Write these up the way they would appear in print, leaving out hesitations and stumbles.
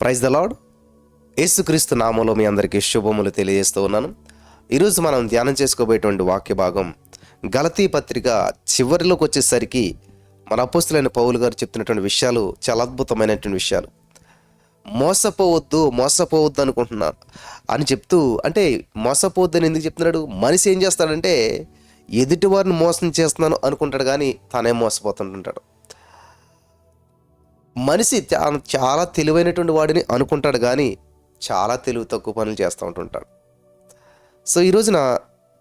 Praise the lord. యేసుక్రీస్తు నామములో మీ అందరికీ శుభములు తెలియజేస్తూ ఉన్నాను. ఈరోజు మనం ధ్యానం చేసుకోబోయేటువంటి వాక్య భాగం గలతీ పత్రిక చివరిలోకి వచ్చేసరికి మన అపోస్తులైన పౌలు గారు చెప్తున్నటువంటి విషయాలు చాలా అద్భుతమైనటువంటి విషయాలు. మోసపోవద్దు అనుకుంటున్నాను అని చెప్తూ, అంటే మోసపోవద్దు అని ఎందుకు చెప్తున్నాడు? మనిషి ఏం చేస్తాడంటే ఎదుటి వారిని మోసం చేస్తున్నాను అనుకుంటాడు, కానీ తానే మోసపోతుంటుంటాడు. మనిషి చాలా తెలివైనటువంటి వాడిని అనుకుంటాడు, కానీ చాలా తెలివి తక్కువ పనులు చేస్తూ ఉంటుంటాడు. సో ఈ రోజున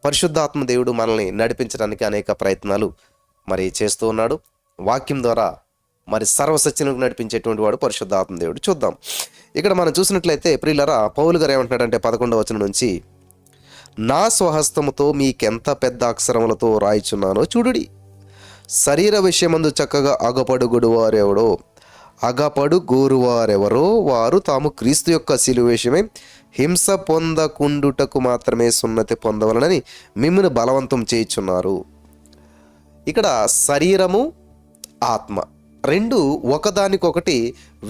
పరిశుద్ధాత్మ దేవుడు మనల్ని నడిపించడానికి అనేక ప్రయత్నాలు చేస్తూ ఉన్నాడు. వాక్యం ద్వారా సర్వసత్యంలోకి నడిపించేటువంటి వాడు పరిశుద్ధాత్మ దేవుడు. చూద్దాం, ఇక్కడ మనం చూసినట్లయితే ప్రియులారా, పౌలు గారు ఏమంటున్నాడంటే 11వ వచనం నుంచి, నా స్వహస్తముతో మీకెంత పెద్ద అక్షరములతో రాయిచున్నానో చూడుడి. శరీర విషయమందు చక్కగా అగపడుగోరువారెవరో వారు తాము క్రీస్తు యొక్క శిలువ విషయమై హింస పొందకుండుటకు మాత్రమే సున్నతి పొందవలనని మిమ్మును బలవంతం చేయుచున్నారు. ఇక్కడ శరీరము, ఆత్మ రెండు ఒకదానికొకటి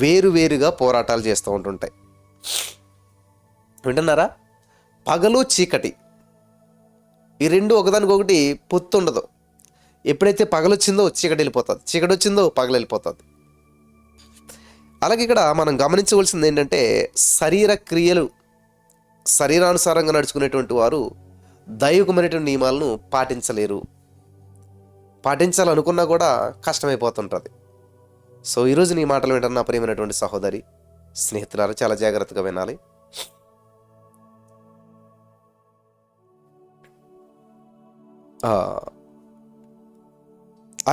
వేరువేరుగా పోరాటాలు చేస్తూ ఉంటుంటాయి. వింటున్నారా? పగలు చీకటి, ఈ రెండు ఒకదానికొకటి పొత్తుండదు. ఎప్పుడైతే పగలొచ్చిందో చీకటి వెళ్ళిపోతుంది, చీకటి వచ్చిందో పగలు వెళ్ళిపోతుంది. అలాగే ఇక్కడ మనం గమనించవలసింది ఏంటంటే, శరీర క్రియలు, శరీరానుసారంగా నడుచుకునేటువంటి వారు దైవికమైనటువంటి నియమాలను పాటించలేరు. పాటించాలనుకున్నా కూడా కష్టమైపోతుంటుంది. సో ఈరోజు నీ మాటలు వింటున్న ప్రియమైనటువంటి సహోదరి, స్నేహితులారా, చాలా జాగ్రత్తగా వినాలి.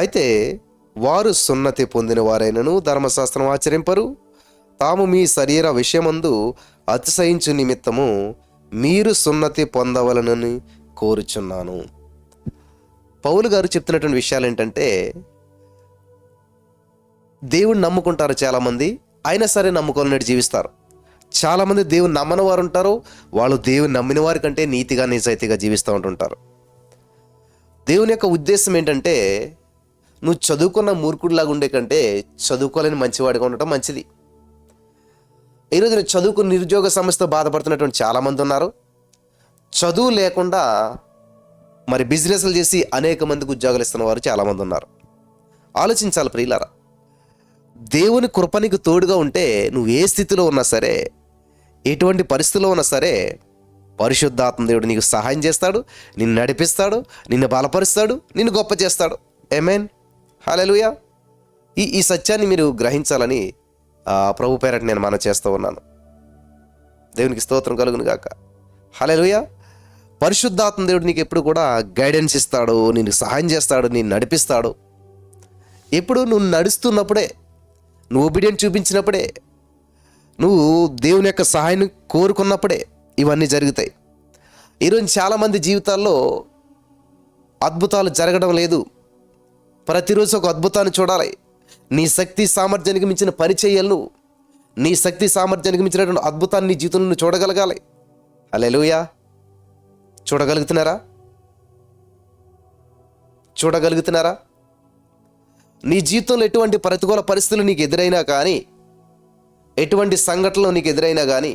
అయితే వారు సున్నతి పొందిన వారైనను ధర్మశాస్త్రం ఆచరింపరు. తాము మీ శరీర విషయమందు అతిశయించు నిమిత్తము మీరు సున్నతి పొందవలనని కోరుచున్నాను. పౌలు గారు చెప్తున్నటువంటి విషయాలు ఏంటంటే, దేవుణ్ణి నమ్ముకుంటారు చాలామంది, అయినా సరే నమ్ముకోవాలని జీవిస్తారు. చాలామంది దేవుని నమ్మని వారు ఉంటారు, వాళ్ళు దేవుని నమ్మిన వారి కంటే నీతిగా నిజాయితీగా జీవిస్తూ ఉంటుంటారు. దేవుని యొక్క ఉద్దేశం ఏంటంటే, నువ్వు చదువుకున్న మూర్ఖుడిలాగా ఉండే కంటే చదువుకోలేని మంచివాడిగా ఉండటం మంచిది. ఈరోజు నేను చదువుకుని నిరుద్యోగ సమస్యతో బాధపడుతున్నటువంటి చాలామంది ఉన్నారు. చదువు లేకుండా బిజినెస్లు చేసి అనేక మందికి ఉద్యోగాలు ఇస్తున్న వారు చాలామంది ఉన్నారు. ఆలోచించాలి ప్రియులారా, దేవుని కృప నీకు తోడుగా ఉంటే నువ్వు ఏ స్థితిలో ఉన్నా సరే, ఎటువంటి పరిస్థితిలో ఉన్నా సరే, పరిశుద్ధాత్మ దేవుడు నీకు సహాయం చేస్తాడు, నిన్ను నడిపిస్తాడు, నిన్ను బలపరుస్తాడు, నిన్ను గొప్ప చేస్తాడు. ఆమేన్, హల్లెలూయా. ఈ సత్యాన్ని మీరు గ్రహించాలని ప్రభు పేరట నేను మనం చేస్తూ ఉన్నాను. దేవునికి స్తోత్రం కలుగును గాక. హల్లెలూయా. పరిశుద్ధాత్మ దేవుడు నీకు ఎప్పుడు కూడా గైడెన్స్ ఇస్తాడు, నిన్ను సహాయం చేస్తాడు, నిన్ను నడిపిస్తాడు. ఎప్పుడు నువ్వు నడుస్తున్నప్పుడే, నువ్వు ఒబీడియెంట్ చూపించినప్పుడే, నువ్వు దేవుని యొక్క సహాయాన్ని కోరుకున్నప్పుడే ఇవన్నీ జరుగుతాయి. ఈరోజు చాలామంది జీవితాల్లో అద్భుతాలు జరగడం లేదు. ప్రతిరోజు ఒక అద్భుతాన్ని చూడాలి. నీ శక్తి సామర్థ్యానికి మించిన పని చేయాలి. నువ్వు నీ శక్తి సామర్థ్యానికి మించినటువంటి అద్భుతాన్ని నీ జీవితంలో నువ్వు చూడగలగాలి. హల్లెలూయా. చూడగలుగుతున్నారా? నీ జీవితంలో ఎటువంటి ప్రతికూల పరిస్థితులు నీకు ఎదురైనా కానీ, ఎటువంటి సంఘటనలు నీకు ఎదురైనా కానీ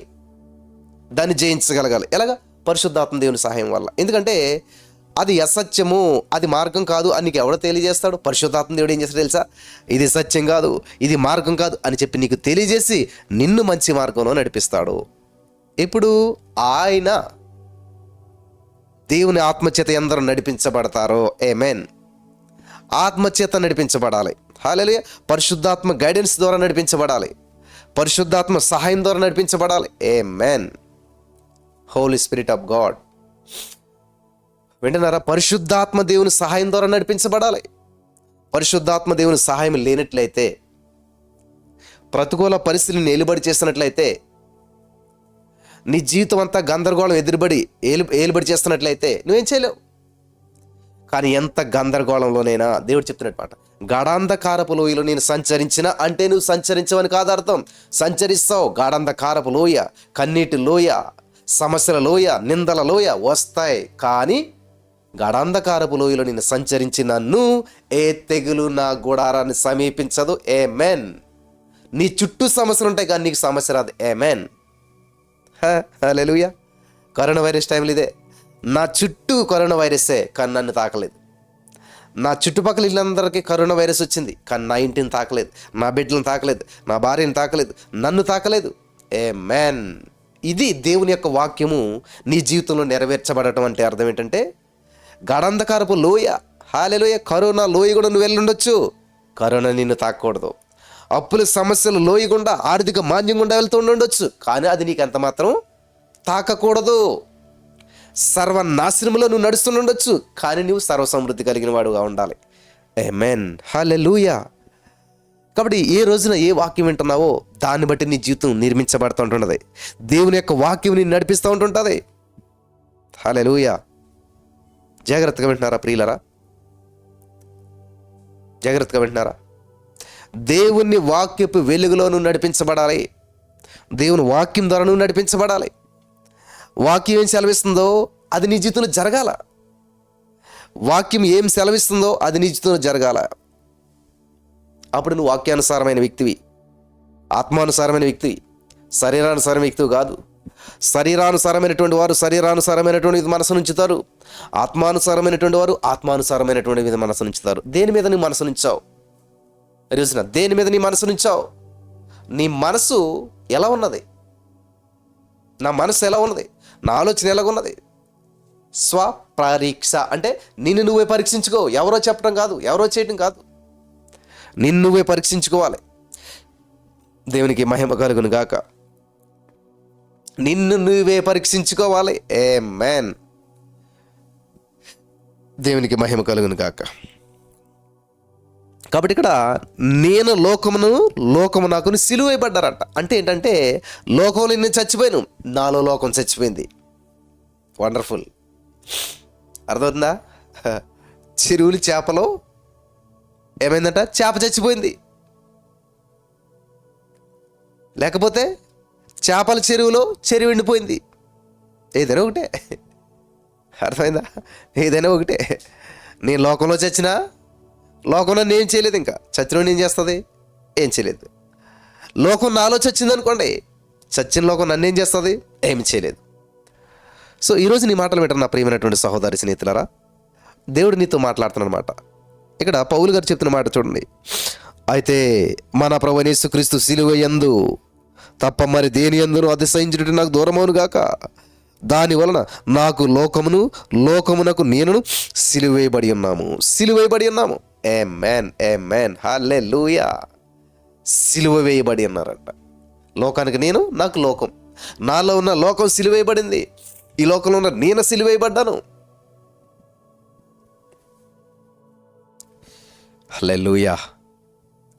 దాన్ని జయించగలగాలి. ఎలాగా? పరిశుద్ధాత్మ దేవుని సహాయం వల్ల. ఎందుకంటే అది అసత్యము, అది మార్గం కాదు అని నీకు ఎవడో తెలియజేస్తాడు? పరిశుద్ధాత్మ దేవుడు ఏం చేస్తాడు తెలుసా? ఇది సత్యం కాదు, ఇది మార్గం కాదు అని చెప్పి నీకు తెలియజేసి నిన్ను మంచి మార్గంలో నడిపిస్తాడు. ఇప్పుడు ఆయన దేవుని ఆత్మచేత ఎందరూ నడిపించబడతారో, ఆమేన్, ఆత్మచేత నడిపించబడాలి. హల్లెలూయా. పరిశుద్ధాత్మ గైడెన్స్ ద్వారా నడిపించబడాలి, పరిశుద్ధాత్మ సహాయం ద్వారా నడిపించబడాలి. ఆమేన్. Holy spirit of God. వింటున్నారా? పరిశుద్ధాత్మ దేవుని సహాయం ద్వారా నడిపించబడాలి. పరిశుద్ధాత్మ దేవుని సహాయం లేనట్లయితే, ప్రతికూల పరిస్థితులను నిలబడి చేస్తున్నట్లయితే, నీ జీవితం అంతా గందరగోళం ఏలుబడి చేస్తున్నట్లయితే నువ్వేం చేయలేవు. కానీ ఎంత గందరగోళంలోనైనా దేవుడు చెప్తున్నట్టు మాట, గాఢాంధకారపు లోయలో నేను సంచరించిన అంటే నువ్వు సంచరించవని కాదు అర్థం. సంచరిస్తావు. గాఢాంధకారపు లోయ, కన్నీటి లోయ, సమస్యల లోయ, నిందల లోయ వస్తాయి, కానీ గాఢాంధకారపు లోయలో నేను సంచరించి నన్ను ఏ తెగులు నా గుడారాన్ని సమీపించదు. ఆమేన్. నీ చుట్టూ సమస్యలు ఉంటాయి కానీ నీకు సమస్య రాదు. ఆమేన్. హల్లెలూయా. కరోనా వైరస్ టైంలో ఇదే, నా చుట్టూ కరోనా వైరస్సే కానీ నన్ను తాకలేదు. నా చుట్టుపక్కల ఇళ్ళందరికీ కరోనా వైరస్ వచ్చింది కానీ నా ఇంటిని తాకలేదు, నా బిడ్డలను తాకలేదు, నా భార్యను తాకలేదు, నన్ను తాకలేదు. ఆమేన్. ఇది దేవుని యొక్క వాక్యము నీ జీవితంలో నెరవేర్చబడటం అంటే అర్థం ఏంటంటే, గడంధకారపు లోయ, హల్లెలూయా, కరోనా లోయ కూడా నువ్వు వెళ్ళుండొచ్చు, కరోనా నిన్ను తాకకూడదు. అప్పుల సమస్యలు లోయ గుండా, ఆర్థిక మాంద్యం గుండా వెళ్తూ ఉండొచ్చు కానీ అది నీకు ఎంత మాత్రం తాకకూడదు. సర్వనాశనంలో నువ్వు నడుస్తుండొచ్చు కానీ నువ్వు సర్వసమృద్ధి కలిగిన వాడుగా ఉండాలి. ఆమేన్. హల్లెలూయా. కాబట్టి ఏ రోజున ఏ వాక్యం వింటున్నావో దాన్ని బట్టి నీ జీవితం నిర్మించబడుతూ ఉంటున్నది. దేవుని యొక్క వాక్యం నిన్ను నడిపిస్తూ ఉంటుంటుంది. హల్లెలూయా. జాగ్రత్తగా వింటున్నారా ప్రియులరా? జాగ్రత్తగా వింటున్నారా? దేవుని వాక్యపు వెలుగులో నువ్వు నడిపించబడాలి. దేవుని వాక్యం ద్వారా నువ్వు నడిపించబడాలి. వాక్యం ఏం సెలవిస్తుందో అది నీ జీవితంలో జరగాల. వాక్యం ఏం సెలవిస్తుందో అది నీ జీవితంలో జరగాల. అప్పుడు నువ్వు వాక్యానుసారమైన వ్యక్తివి, ఆత్మానుసారమైన వ్యక్తివి, శరీరానుసారమైన వ్యక్తివి కాదు. శరీరానుసారమైనటువంటి వారు శరీరానుసారమైనటువంటి మనసు ఉంచుతారు, ఆత్మానుసారమైనటువంటి వారు ఆత్మానుసారమైనటువంటి మనసు ఉంచుతారు. దేని మీద నీ మనసు ఉంచావు? రోజున దేని మీద నీ మనసు ఉంచావు? నీ మనసు ఎలా ఉన్నది? నా మనసు ఎలా ఉన్నది? నా ఆలోచన ఎలాగున్నది? స్వపరీక్ష అంటే నిన్ను నువ్వే పరీక్షించుకో. ఎవరో చెప్పడం కాదు, ఎవరో చేయటం కాదు, నిన్ను నువ్వే పరీక్షించుకోవాలి. దేవునికి మహిమ కలుగును గాక. నిన్ను నువ్వే పరీక్షించుకోవాలి. ఆమేన్. దేవునికి మహిమ కలుగును గాక. కాబట్టి ఇక్కడ నేను లోకము నాకు సిలువైపడ్డారంట. అంటే ఏంటంటే లోకంలో నేను చచ్చిపోయాను, నాలో లోకం చచ్చిపోయింది. వండర్ఫుల్. అర్థమవుతుందా? చెరువులు చేపలో ఏమైందంట? చేప చచ్చిపోయింది. లేకపోతే చేపల చెరువులో చెరువు ఎండిపోయింది. ఏదైనా ఒకటే. అర్థమైందా? ఏదైనా ఒకటే. నేను లోకంలో చచ్చినా లోకంలో నేను చేయలేదు, ఇంకా చచ్చిన ఏం చేస్తుంది? ఏం చేయలేదు. లోకం నాలో చచ్చింది అనుకోండి, చచ్చిన లోకం నన్ను ఏం చేస్తుంది? ఏమి చేయలేదు. సో ఈరోజు నీ మాటలు వింటారు నా ప్రియమైనటువంటి సహోదరి స్నేహితులారా. దేవుడు నీతో మాట్లాడుతున్నమాట. ఇక్కడ పౌలు గారు చెప్తున్న మాట చూడండి. అయితే మన ప్రభువైన యేసుక్రీస్తు సిలువ యందు తప్ప మరి దేని యందును అతిశయించుట నాకు దూరమవును గాక. దాని వలన నాకు లోకమునకు నేనును సిలువేయబడి ఉన్నాము. ఆమేన్. ఆమేన్. హల్లెలూయా. సిలువ వేయబడి ఉన్నారంట. లోకానికి నేను, నాకు లోకం. నాలో ఉన్న లోకం సిలువేయబడింది. ఈ లోకంలో ఉన్న నేను సిలువేయబడ్డాను. హల్లెలూయా.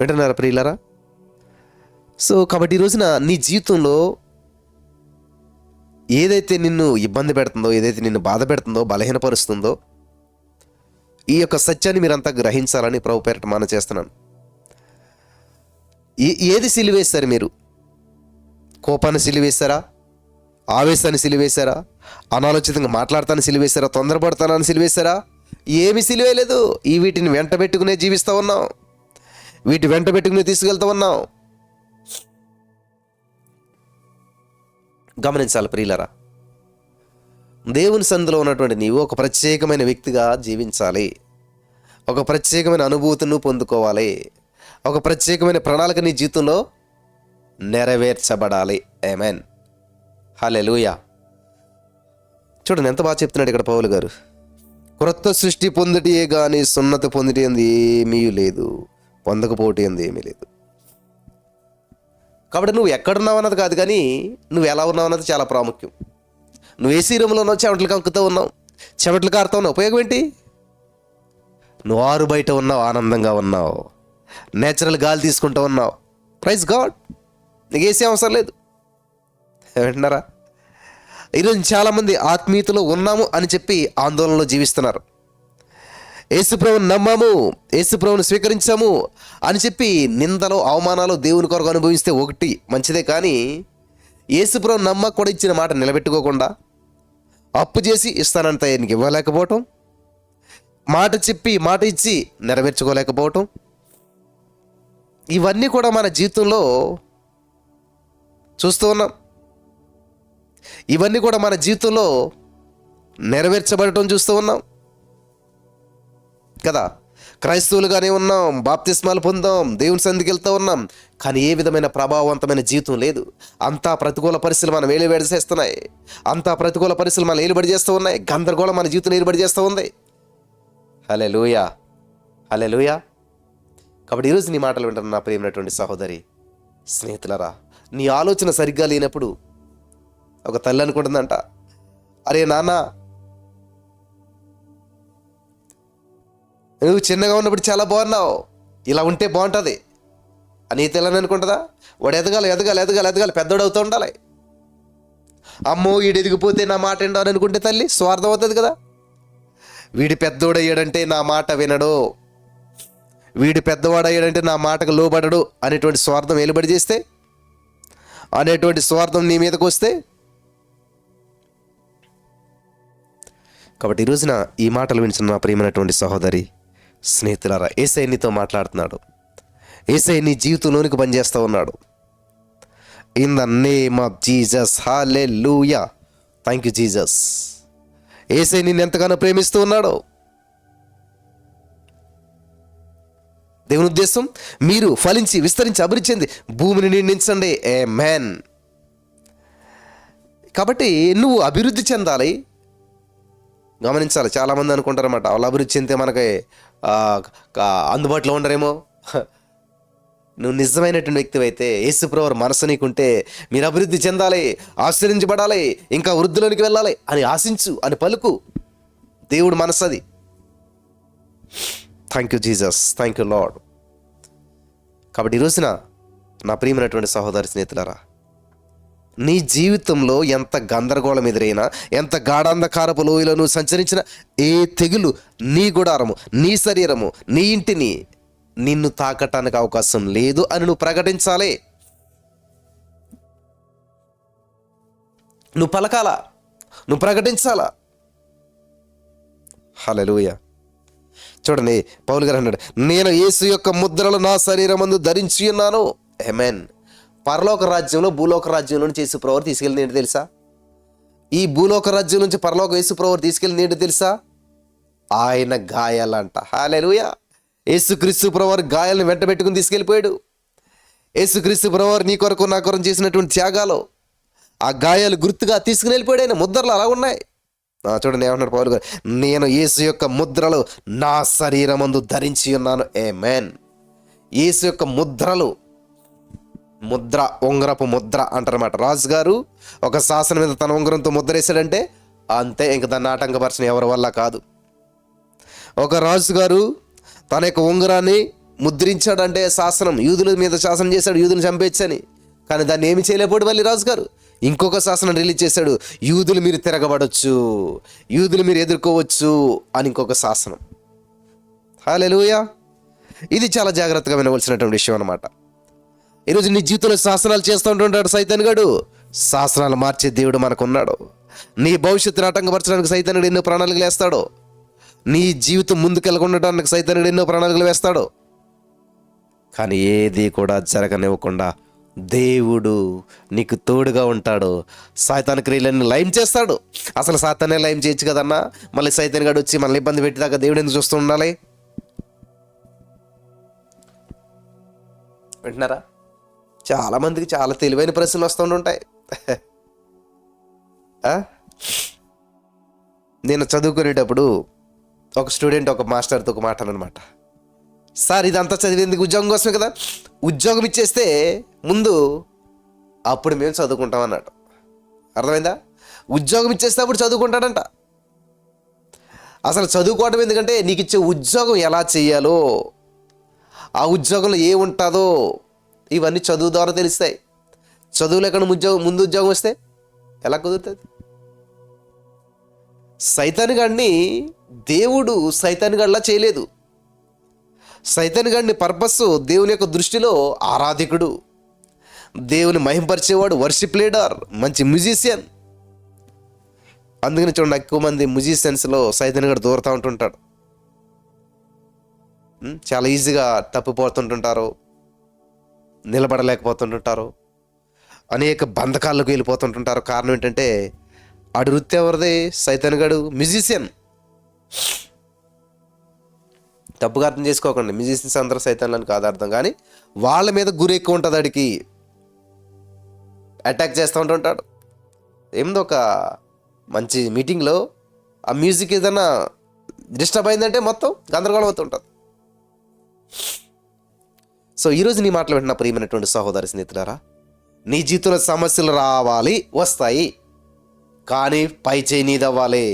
వింటున్నారా ప్రియులారా? సో కాబట్టి ఈ రోజున నీ జీవితంలో ఏదైతే నిన్ను ఇబ్బంది పెడుతుందో, ఏదైతే నిన్ను బాధ పెడుతుందో, బలహీనపరుస్తుందో, ఈ యొక్క సత్యాన్ని మీరంతా గ్రహించాలని ప్రభు పేరిట మనం చేస్తున్నాను. ఏది సిలువేశారు మీరు? కోపాన్ని సిలువేశారా? ఆవేశాన్ని సిలువేశారా? అనాలోచితంగా మాట్లాడతాను సిలువేశారా? తొందరపడతానని సిలువేశారా? ఏమి సిలువేయలేదు. వీటిని వెంట పెట్టుకునే జీవిస్తూ ఉన్నాం, వీటి వెంట పెట్టుకునే తీసుకెళ్తూ ఉన్నాం. గమనించాలి ప్రియులరా. దేవుని సందులో ఉన్నటువంటి నీవు ఒక ప్రత్యేకమైన వ్యక్తిగా జీవించాలి. ఒక ప్రత్యేకమైన అనుభూతిని పొందుకోవాలి. ఒక ప్రత్యేకమైన ప్రణాళిక నీ జీవితంలో నెరవేర్చబడాలి. ఆమేన్. హల్లెలూయా. చూడండి ఎంత బాగా చెప్తున్నాడు ఇక్కడ పౌలు గారు. క్రొత్త సృష్టి పొందుటియే కానీ సున్నతి పొందుటి అంది ఏమీ లేదు, పొందకపోటీ అంది ఏమీ లేదు. కాబట్టి నువ్వు ఎక్కడున్నావు అన్నది కాదు, కానీ నువ్వు ఎలా ఉన్నావు అన్నది చాలా ప్రాముఖ్యం. నువ్వు ఏ శరీరంలో ఉన్నావు? చెమటలు కక్కుతూ ఉన్నావు, చెమటలు కారుతూ ఉన్నావు. ఉపయోగం ఏంటి? నువ్వు ఆరు బయట ఉన్నావు, ఆనందంగా ఉన్నావు, నేచురల్ గాలి తీసుకుంటూ ఉన్నావు. Praise God. నీకు ఏసీ అవసరం లేదు. వింటున్నారా? ఈరోజు చాలామంది ఆత్మీయతలో ఉన్నాము అని చెప్పి ఆందోళనలో జీవిస్తున్నారు. యేసుప్రభుని నమ్మాము, యేసుప్రభుని స్వీకరించాము అని చెప్పి నిందలు అవమానాలు దేవుని కొరకు అనుభవిస్తే ఒకటి మంచిదే, కానీ యేసుప్రభుని నమ్మక కూడా ఇచ్చిన మాట నిలబెట్టుకోకుండా అప్పు చేసి ఇస్తానంత ఆయనకి ఇవ్వలేకపోవటం, మాట చెప్పి మాట ఇచ్చి నెరవేర్చుకోలేకపోవటం, ఇవన్నీ కూడా మన జీవితంలో చూస్తూ ఉన్నాం. ఇవన్నీ కూడా మన జీవితంలో నెరవేర్చబడటం చూస్తూ ఉన్నాం కదా. క్రైస్తవులుగానే ఉన్నాం, బాప్తిస్మాలు పొందాం, దేవుని సన్నిధికి వెళ్తూ ఉన్నాం, కానీ ఏ విధమైన ప్రభావవంతమైన జీవితం లేదు. అంతా ప్రతికూల పరిస్థితులు మనం ఏలుబడి చేస్తున్నాయి. అంతా ప్రతికూల పరిస్థితులు మనం ఏలుబడి చేస్తూ ఉన్నాయి. గందరగోళం మన జీవితం ఏలుబడి చేస్తూ ఉంది. హల్లెలూయా, హల్లెలూయా. కాబట్టి ఈరోజు నీ మాటలు వింటున్న నా ప్రియమైనటువంటి సహోదరి, స్నేహితులరా, నీ ఆలోచన సరిగ్గా లేనప్పుడు ఒక తల్లి అనుకుంటుందంట, అరే నాన్న, నువ్వు చిన్నగా ఉన్నప్పుడు చాలా బాగున్నావు, ఇలా ఉంటే బాగుంటుంది అని తెల్లని అనుకుంటుందా? వాడు ఎదగాలి ఎదగాలి ఎదగాలి ఎదగాలి, పెద్దోడు అవుతూ ఉండాలి. అమ్మో వీడు ఎదిగిపోతే నా మాట వింటాను అనుకుంటే తల్లి స్వార్థం అవుతుంది కదా. వీడి పెద్దోడయ్యాడంటే నా మాట వినడు, వీడు పెద్దవాడయ్యాడంటే నా మాటకు లోబడడు అనేటువంటి స్వార్థం ఏలుబడి చేస్తే, అనేటువంటి స్వార్థం నీ మీదకు వస్తే. కాబట్టి ఈ రోజున ఈ మాటలు వింటున్న నా ప్రియమైనటువంటి సహోదరి, స్నేహితులారా, యేసయ్య నీతో మాట్లాడుతున్నాడు. యేసయ్య నీ జీవితంలోనికి పనిచేస్తూ ఉన్నాడు. In the name of Jesus, హల్లెలూయా. Thank you Jesus. యేసయ్య నిన్ను ఎంతగానో ప్రేమిస్తూ ఉన్నాడు. దేవుని ఉద్దేశం మీరు ఫలించి విస్తరించి అభివృద్ధి చెంది భూమిని నిండించండి. ఆమేన్. కాబట్టి నువ్వు అభివృద్ధి చెందాలి. గమనించాలి, చాలామంది అనుకుంటారన్నమాట, వాళ్ళు అభివృద్ధి చెందితే మనకి అందుబాటులో ఉండరేమో. నువ్వు నిజమైనటువంటి వ్యక్తి అయితే, యేసుప్రభు మనసు నీకుంటే, మీరు అభివృద్ధి చెందాలి, ఆశ్రయించబడాలి, ఇంకా వృద్ధిలోనికి వెళ్ళాలి అని ఆశించు, అని పలుకు. దేవుడు మనసు అది. Thank you Jesus, thank you lord. కాబట్టి ఈ రోజున నా ప్రియమైనటువంటి సహోదరి, స్నేహితులారా, నీ జీవితంలో ఎంత గందరగోళం ఎదురైనా, ఎంత గాఢాంధకారపు లోయలో నువ్వు సంచరించిన, ఏ తెగులు నీ గుడారము, నీ శరీరము, నీ ఇంటిని నిన్ను తాకటానికి అవకాశం లేదు అని నువ్వు ప్రకటించాలి. నువ్వు పలకాలా, నువ్వు ప్రకటించాలా. హల్లెలూయా. చూడండి, పౌలు గారు అన్నాడు, నేను యేసు యొక్క ముద్రలు నా శరీరమందు ధరించి ఉన్నాను. ఆమేన్. పరలోక రాజ్యంలో భూలోక రాజ్యంలో నుంచి యేసు ప్రభువు తీసుకెళ్ళింది ఏంటి తెలుసా? ఈ భూలోక రాజ్యం నుంచి పరలోక యేసు ప్రభువు తీసుకెళ్ళింది ఏంటి తెలుసా? ఆయన గాయాలంట. హల్లెలూయా. యేసుక్రీస్తు ప్రభువు గాయాలను వెంట పెట్టుకుని తీసుకెళ్ళిపోయాడు. యేసుక్రీస్తు ప్రభువు నీ కొరకు నా కొరకు చేసినటువంటి త్యాగాలు, ఆ గాయాలు గుర్తుగా తీసుకుని వెళ్ళిపోయాడు. ఆయన ముద్రలు అలా ఉన్నాయి. చూడండి ఏమంటున్నాడు పౌలు గారు, నేను యేసు యొక్క ముద్రలు నా శరీరమందు ధరించి ఉన్నాను. ఆమేన్. యేసు యొక్క ముద్రలు, ముద్ర, ఉంగరపు ముద్ర అంటారన్నమాట. రాజుగారు ఒక శాసనం మీద తన ఉంగరంతో ముద్ర వేసాడంటే అంతే, ఇంక దాన్ని ఆటంకపరచని ఎవరి వల్ల కాదు. ఒక రాజుగారు తన యొక్క ఉంగరాన్ని ముద్రించాడంటే శాసనం, యూదుల మీద శాసనం చేశాడు, యూదులు చంపేచ్చని. కానీ దాన్ని ఏమి చేయలేకపోయాడు మళ్ళీ రాజుగారు. ఇంకొక శాసనం రిలీజ్ చేశాడు, యూదులు మీరు తిరగబడవచ్చు, యూదులు మీరు ఎదుర్కోవచ్చు అని ఇంకొక శాసనం. హల్లెలూయా. ఇది చాలా జాగ్రత్తగా వినవలసినటువంటి విషయం అన్నమాట. ఈరోజు నీ జీవితంలో శాసనాలు చేస్తూ ఉంటుంటాడు సైతాన్ గాడు. శాసనాలు మార్చే దేవుడు మనకున్నాడు. నీ భవిష్యత్తును ఆటంకపరచడానికి సైతానుడు ఎన్నో ప్రణాళికలు వేస్తాడు. నీ జీవితం ముందుకెళ్ళకుండటానికి సైతానుడు ఎన్నో ప్రణాళికలు వేస్తాడు. కానీ ఏది కూడా జరగనివ్వకుండా దేవుడు నీకు తోడుగా ఉంటాడు. సైతాన్ క్రియలన్నీ లయం చేస్తాడు. అసలు సాతానే లయం చేయొచ్చు కదన్నా, మళ్ళీ సైతాన్ గాడు వచ్చి మనల్ని ఇబ్బంది పెట్టేదాకా దేవుడు ఎందుకు చూస్తూ ఉండాలి? వింటున్నారా? చాలామందికి చాలా తెలివైన ప్రశ్నలు వస్తూ ఉంటాయి. నేను చదువుకునేటప్పుడు ఒక స్టూడెంట్ ఒక మాస్టర్తో ఒక మాట అనమాట, సార్ ఇదంతా చదివేందుకు ఉద్యోగం కోసమే కదా, ఉద్యోగం ఇచ్చేస్తే ముందు అప్పుడు మేము చదువుకుంటాం అన్నాడు. అర్థమైందా? ఉద్యోగం ఇచ్చేస్తే అప్పుడు చదువుకుంటాడంట. అసలు చదువుకోవడం ఎందుకంటే నీకు ఇచ్చే ఉద్యోగం ఎలా చేయాలో, ఆ ఉద్యోగంలో ఏముంటుందో ఇవన్నీ చదువు ద్వారా తెలుస్తాయి. చదువు లేకుండా ముందు ఉద్యోగం వస్తే ఎలా కుదురుతుంది? సైతాన్ గాడిని దేవుడు సైతాన్ గాడిలా చేయలేదు. సైతాన్ గాడిని పర్పస్ దేవుని యొక్క దృష్టిలో ఆరాధికుడు, దేవుని మహింపరిచేవాడు, వర్షిప్ లీడర్, మంచి మ్యూజిషియన్. అందుకని చూడండి, ఎక్కువ మంది మ్యూజిషియన్స్లో సైతాన్ గాడు దూరుతూ ఉంటుంటాడు. చాలా ఈజీగా తప్పిపోతుంటుంటారు. నిలబడలేకపోతుంటుంటారు, అనేక బంధకాల్లోకి వెళ్ళిపోతుంటుంటారు. కారణం ఏంటంటే ఆడు వృత్తి ఎవరిది? సైతాన్ గడు మ్యూజిషియన్. తప్పుగా అర్థం చేసుకోకండి, మ్యూజిషియన్స్ అందరూ సైతాన్లని కాదు అర్థం, కానీ వాళ్ళ మీద గురి ఎక్కువ ఉంటుంది. ఆడికి అటాక్ చేస్తూ ఉంటుంటాడు. ఏముందో ఒక మంచి మీటింగ్లో ఆ మ్యూజిక్ ఏదైనా డిస్టర్బ్ అయిందంటే మొత్తం గందరగోళం అవుతుంటుంది. సో ఈరోజు నీ మాటలు వింటున్న ప్రియమైనటువంటి సహోదరి స్నేహితులారా, నీ జీవితంలో సమస్యలు రావాలి, వస్తాయి, కానీ పై చేయి నీదవ్వాలి,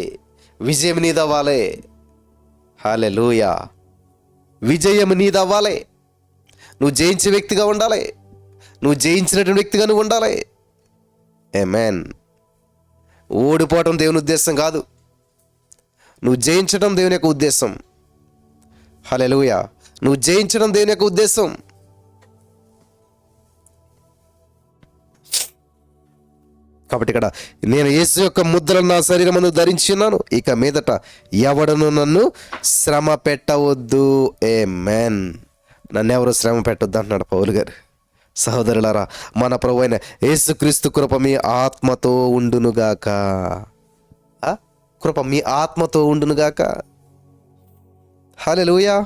విజయం నీదవ్వాలి. హల్లెలూయా. విజయం నీదవ్వాలి. నువ్వు జయించే వ్యక్తిగా ఉండాలి, నువ్వు జయించినటువంటి వ్యక్తిగా నువ్వు ఉండాలి. ఆమేన్. ఓడిపోవటం దేవుని ఉద్దేశం కాదు, నువ్వు జయించడం దేవుని యొక్క ఉద్దేశం. హల్లెలూయా. నువ్వు జయించడం దేవుని యొక్క ఉద్దేశం. కాబట్టి ఇక్కడ నేను యేసు యొక్క ముద్రను నా శరీరమును ధరించున్నాను, ఇక మీదట ఎవడను నన్ను శ్రమ పెట్టవద్దు. ఆమేన్. నన్ను ఎవరు శ్రమ పెట్టొద్దు అంటున్నాడు పౌలు గారు. సహోదరులారా, మన ప్రభువైన యేసుక్రీస్తు కృప మీ ఆత్మతో ఉండునుగాక. కృప మీ ఆత్మతో ఉండునుగాక. హల్లెలూయా.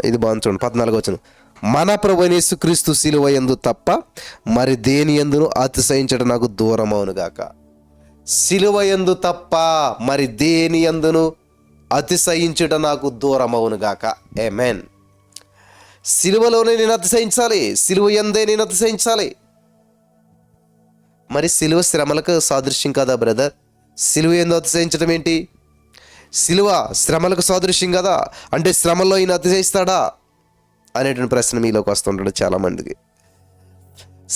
ఇది బాగుంది చూడండి, 14వ వచనం. మన ప్రభువైన యేసుక్రీస్తు శిలువ యందు తప్ప మరి దేని యందును అతిశయించడం నాకు దూరమవునుగాక. శిలువ యందు తప్ప మరి దేని యందును అతిశయించుట నాకు దూరమవునుగాక. ఆమేన్. శిలువలోనే నేను అతిశయించాలి, శిలువ యందే నేను అతిశయించాలి. మరి శిలువ శ్రమలకు సాదృశ్యం కదా బ్రదర్? శిలువ యందు అతిశయించడం ఏంటి? శిలువ శ్రమలకు సాదృశ్యం కదా, అంటే శ్రమల్లో ఈయన అతిశయిస్తాడా అనేటువంటి ప్రశ్న మీలోకి వస్తుంటాడు చాలామందికి.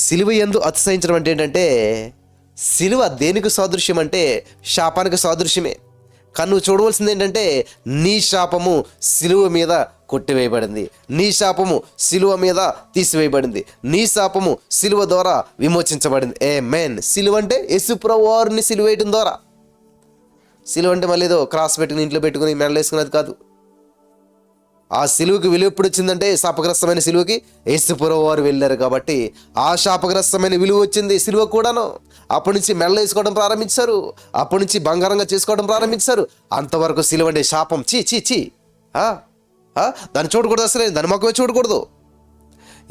శిలువ యందు అతిశయించడం అంటే ఏంటంటే, శిలువ దేనికి సాదృశ్యం అంటే శాపానికి సాదృశ్యమే. కానీ నువ్వు చూడవలసింది ఏంటంటే, నీ శాపము శిలువ మీద కొట్టివేయబడింది, నీ శాపము శిలువ మీద తీసివేయబడింది, నీ శాపము శిలువ ద్వారా విమోచించబడింది. ఆమేన్. శిలువ అంటే యేసుప్రభువు వారిని సిలువేయటం ద్వారా. సిలువ అంటే మళ్ళీ ఏదో క్రాస్ పెట్టుకుని ఇంట్లో పెట్టుకుని మెడలు వేసుకునేది కాదు. ఆ సిలువకి విలువ ఎప్పుడు వచ్చిందంటే, శాపగ్రస్తమైన సిలువకి యేసుప్రభువు వారు వెళ్ళారు కాబట్టి ఆ శాపగ్రస్తమైన విలువ వచ్చింది సిలువ కూడాను. అప్పటి నుంచి మెడలు వేసుకోవడం ప్రారంభించారు, అప్పటి నుంచి బంగారంగా చేసుకోవడం ప్రారంభించారు. అంతవరకు సిలువ అంటే శాపం, చీ చీ చీ, దాన్ని చూడకూడదు, అసలే దాని మొక్కమే చూడకూడదు.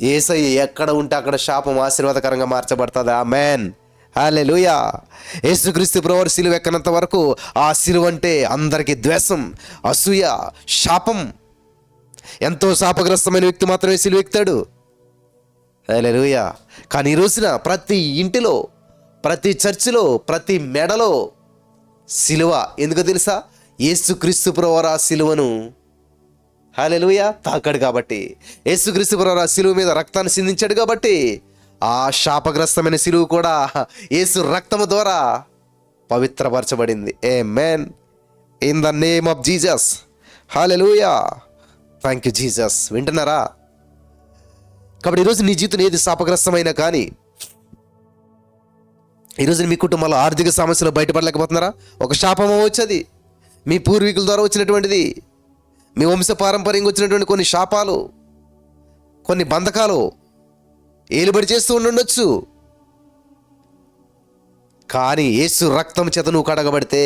యేసయ్య ఎక్కడ ఉంటే అక్కడ శాపం ఆశీర్వాదకరంగా మార్చబడుతుంది. ఆమేన్. హల్లెలూయా. యేసుక్రీస్తు ప్రభువు సిలువ ఎక్కనంత వరకు ఆ సిలువ అంటే అందరికీ ద్వేషం, అసూయ, శాపం. ఎంతో శాపగ్రస్తమైన వ్యక్తి మాత్రమే సిలువ ఎక్కుతాడు. హల్లెలూయా. కానీ ఈ రోజున ప్రతి ఇంటిలో, ప్రతి చర్చిలో, ప్రతి మెడలో సిలువ. ఎందుకో తెలుసా? యేసుక్రీస్తు ప్రభువు ఆ సిలువను హల్లెలూయా తాకాడు కాబట్టి, యేసుక్రీస్తు ప్రభువు ఆ సిలువ మీద రక్తాన్ని సిందించాడు కాబట్టి ఆ శాపగ్రస్తమైన సిలువ కూడా యేసు రక్తము ద్వారా పవిత్రపరచబడింది. ఆమేన్. In the name of Jesus. హల్లెలూయా. Thank you Jesus. వింటున్నారా? కాబట్టి ఈరోజు నీ జీవితం ఏది శాపగ్రస్తమైనా కానీ, ఈరోజు మీ కుటుంబంలో ఆర్థిక సమస్యలు బయటపడలేకపోతున్నారా? ఒక శాపం వచ్చేది, మీ పూర్వీకుల ద్వారా వచ్చినటువంటిది, మీ వంశ పారంపర్యంగా వచ్చినటువంటి కొన్ని శాపాలు, కొన్ని బంధకాలు ఏలుబడి చేస్తూ ఉండొచ్చు. కానీ యేసు రక్తం చేత నువ్వు కడగబడితే,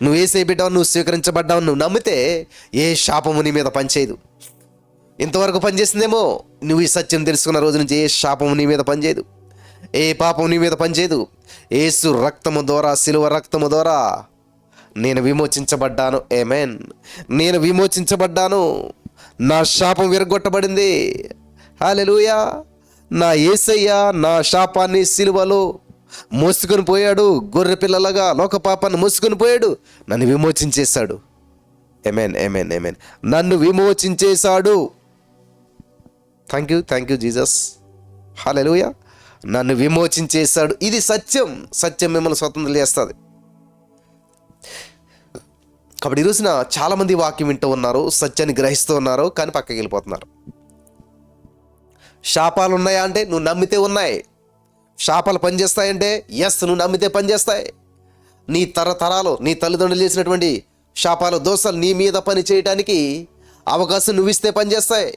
నువ్వు యేసే బిడ్డవు, నువ్వు స్వీకరించబడ్డావు, నువ్వు నమ్మితే ఏ శాపము నీ మీద పనిచేయదు. ఇంతవరకు పనిచేసిందేమో, నువ్వు ఈ సత్యం తెలుసుకున్న రోజు నుంచి ఏ శాపము నీ మీద పనిచేయదు, ఏ పాపం నీ మీద పనిచేయదు. యేసు రక్తము ద్వారా, శిలువ రక్తము ద్వారా నేను విమోచించబడ్డాను. ఆమేన్. నేను విమోచించబడ్డాను, నా శాపం విరగొట్టబడింది. హల్లెలూయా. నా యేసయ్య నా శాపాన్ని సిలువలో మోసుకొని పోయాడు, గొర్రె పిల్లలుగా లోక పాపాన్ని మోసుకొని పోయాడు, నన్ను విమోచించేశాడు. ఆమేన్, ఆమేన్, ఆమేన్. నన్ను విమోచించేశాడు. Thank you Jesus. హల్లెలూయా. నన్ను విమోచించేశాడు. ఇది సత్యం. సత్యం మిమ్మల్ని స్వతంత్రం చేస్తుంది. కాబట్టి ఈ రోజున చాలామంది వాక్యం వింటూ ఉన్నారు, సత్యాన్ని గ్రహిస్తూ ఉన్నారు, కానీ పక్కకి వెళ్ళిపోతున్నారు. శాపాలు ఉన్నాయా అంటే నువ్వు నమ్మితే ఉన్నాయి. శాపాలు పనిచేస్తాయంటే ఎస్, నువ్వు నమ్మితే పనిచేస్తాయి. నీ తరతరాలు నీ తల్లిదండ్రులు చేసినటువంటి శాపాలు దోషాలు నీ మీద పని చేయడానికి అవకాశం నువ్వు ఇస్తే పనిచేస్తాయి.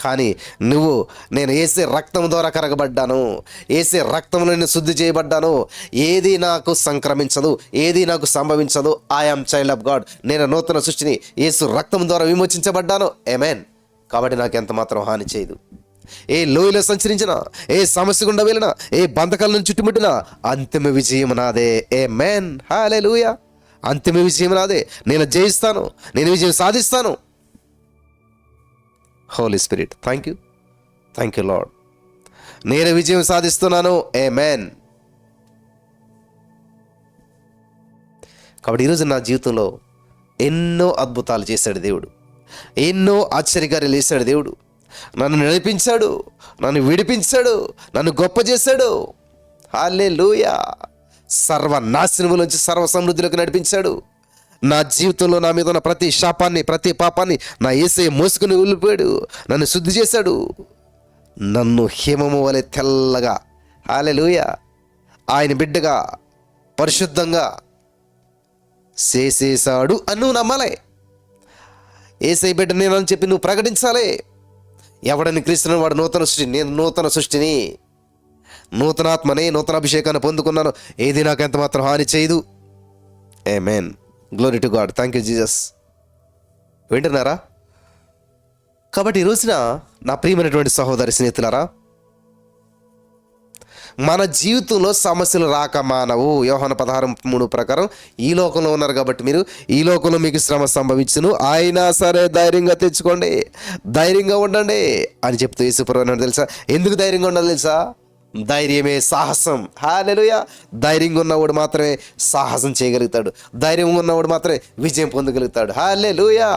కానీ నువ్వు నేను యేసే రక్తం ద్వారా కరగబడ్డాను, యేసే రక్తంలో నేను శుద్ధి చేయబడ్డాను, ఏది నాకు సంక్రమించదు, ఏది నాకు సంభవించదు, ఐఆమ్ చైల్డ్ ఆఫ్ గాడ్, నేను నూతన సృష్టిని, యేసు రక్తం ద్వారా విమోచించబడ్డాను, ఆమేన్. కాబట్టి నాకు ఎంత మాత్రం హాని చేయదు. ఏ లోయలో సంచరించినా, ఏ సమస్య గుండా వెళ్ళినా, ఏ బంధకాలను చుట్టుముట్టినా అంతిమ విజయం నాదే, ఆమేన్, హల్లెలూయా. అంతిమ విజయం నాదే, నేను జయిస్తాను, నేను విజయం సాధిస్తాను. Holy spirit, thank you lord. నేను విజయం సాధిస్తున్నాను, ఆమేన్. కాబట్టి ఈరోజు నా జీవితంలో ఎన్నో అద్భుతాలు చేశాడు దేవుడు, ఎన్నో ఆశ్చర్యకార్యాలు చేశాడు దేవుడు. నన్ను నడిపించాడు, నన్ను విడిపించాడు, నన్ను గొప్ప చేశాడు, హల్లెలూయా. సర్వనాశనములోంచి సర్వ సమృద్ధిలోకి నడిపించాడు. నా జీవితంలో నా మీద ఉన్న ప్రతి శాపాన్ని, ప్రతి పాపాన్ని నా యేసయ్య మోసుకుని వెళ్ళిపోయాడు, నన్ను శుద్ధి చేశాడు, నన్ను హిమము వలె తెల్లగా, హల్లెలూయా, ఆయన బిడ్డగా పరిశుద్ధంగా చేసేసాడు అని నువ్వు నమ్మాలి. యేసయ్య బిడ్డ నేను అని చెప్పి నువ్వు ప్రకటించాలి. ఎవడని క్రీస్తుని వాడు నూతన సృష్టి, నేను నూతన సృష్టిని, నూతనాత్మని, నూతన అభిషేకాన్ని పొందుకున్నాను, ఏది నాకు ఎంత మాత్రం హాని చేయదు, ఆమేన్. Glory to God, thank you Jesus. వింటున్నారా? కాబట్టి ఈ రోజున నా ప్రియమైనటువంటి సహోదరి స్నేహితులారా, మన జీవితంలో సమస్యలు రాక మానవు. యోహాను 16:3 ప్రకారం ఈ లోకంలో ఉన్నారు కాబట్టి మీరు ఈ లోకంలో మీకు శ్రమ సంభవించును, అయినా సరే ధైర్యంగా తెచ్చుకోండి, ధైర్యంగా ఉండండి అని చెప్తూ యేసుప్రభువు తెలుసా ఎందుకు ధైర్యంగా ఉండాలి తెలుసా? ధైర్యమే సాహసం, హల్లెలూయా. ధైర్యంగా ఉన్నవాడు మాత్రమే సాహసం చేయగలుగుతాడు, ధైర్యంగా ఉన్నవాడు మాత్రమే విజయం పొందగలుగుతాడు, హల్లెలూయా.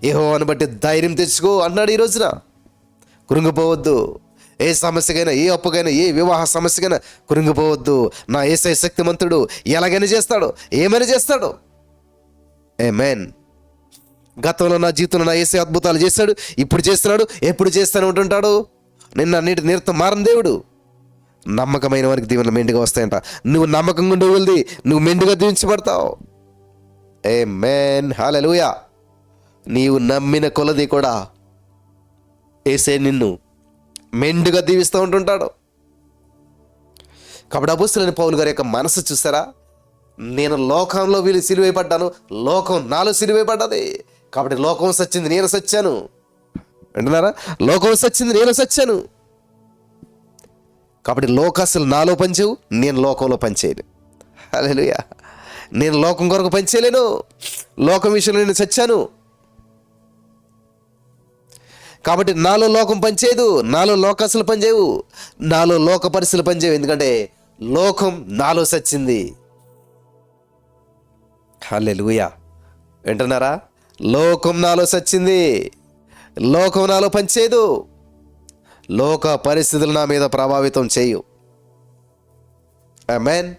యెహోవాను బట్టి ధైర్యం తెచ్చుకో అన్నాడు. ఈ రోజున కృంగిపోవద్దు. ఏ సమస్యకైనా, ఏ అప్పుకైనా, ఏ వివాహ సమస్యకైనా కృంగిపోవద్దు. నా యేసయ్య శక్తిమంతుడు, ఎలాగైనా చేస్తాడు, ఏమైనా చేస్తాడు, ఆమేన్. గతంలో నా జీవితంలో నా యేసయ్య అద్భుతాలు చేశాడు, ఇప్పుడు చేస్తున్నాడు, ఎప్పుడు చేస్తాను ఉంటుంటాడు. నిన్న నీటి నీరుతో మారని దేవుడు. నమ్మకమైన వారికి దీవెనలు మెండుగా వస్తాయంట. నువ్వు నమ్మకంగా ఉండే వెళ్ది నువ్వు మెండుగా దీవించబడతావు, ఆమేన్, హల్లెలూయా. నీవు నమ్మిన కొలది కూడా యేసయ్య నిన్ను మెండుగా దీవిస్తూ ఉంటుంటాడు. కాబట్టి అపొస్తలుడైన పౌలు గారి యొక్క మనసు చూసారా? నేను లోకంలో వీళ్ళు సిలువైపడ్డాను, లోకం నాలో సిలువైపడ్డది. కాబట్టి లోకం సచ్చింది, నేను సచ్చాను. వింటున్నారా? లోకం సచ్చింది, నేను సచ్చాను. కాబట్టి లోకాసులు నాలో పనిచేయవు, నేను లోకంలో పనిచేయను, హల్లెలూయా. నేను లోకం కొరకు పనిచేయలేను, లోకం విషయంలో నేను చచ్చాను. కాబట్టి నాలో లోకం పనిచేయదు, నాలో లోకాసులు పనిచేయవు, నాలో లోక పరిస్థితులు పనిచేయవు. ఎందుకంటే లోకం నాలో సచ్చింది, హల్లెలూయా. వింటున్నారా? లోకం నాలో సచ్చింది, లోకం నాలో పనిచేయదు, లోక పరిస్థితులు నా మీద ప్రభావితం చేయు, ఆమేన్.